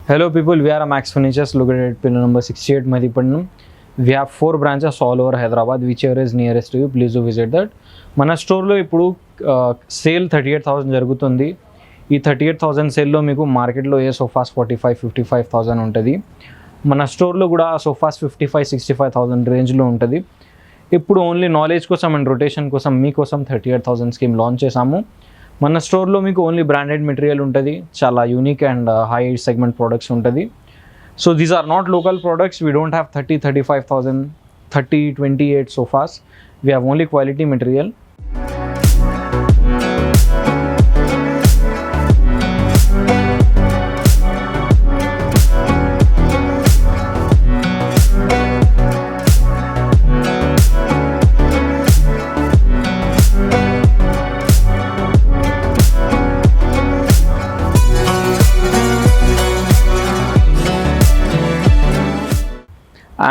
Hello people, we are Max Furnitures located at pillar number 68 Madhipanam. We have 4 branches all over Hyderabad. Whichever is nearest to you, please do visit that. మన స్టోర్లో ఇప్పుడు sale 38,000 జరుగుతుంది. ఈ 38,000 సేల్లో మీకు మార్కెట్లో ఏ sofas 45,000-55,000 ఉంటుంది. మన స్టోర్లో కూడా ఆ సోఫాస్ 55,000-65,000 రేంజ్లో ఉంటుంది. ఇప్పుడు ఓన్లీ నాలెడ్జ్ కోసం అండ్ రొటేషన్ కోసం మీకోసం 38,000 స్కీమ్ లాంచ్ చేసాము. మన స్టోర్లో మీకు ఓన్లీ బ్రాండెడ్ మెటీరియల్ ఉంటుంది, చాలా unique and high segment products ఉంటుంది. So these are not local products. We don't have 35,000, 28 sofas. We have only quality material.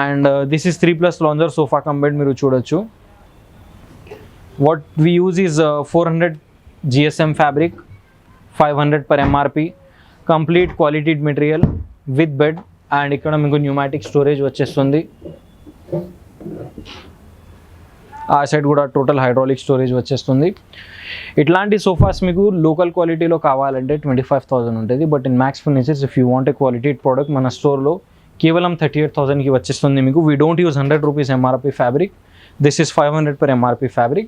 And this is 3+ lounger sofa combat మీరు చూడొచ్చు. What we use is 400 GSM fabric, 500 per MRP, complete quality material with bed, and ఇక్కడ మీకు pneumatic storage వచ్చేస్తుంది. ఆ side కూడా total hydraulic storage వచ్చేస్తుంది. ఇట్లాంటి sofas మీకు లోకల్ క్వాలిటీలో కావాలంటే 25,000 ఉంటుంది. But in max furnitures if you want a quality product మన స్టోర్లో కేవలం 38,000కి వచ్చేస్తుంది మీకు. We don't use 100 rupees MRP fabric. This is 500 per MRP fabric.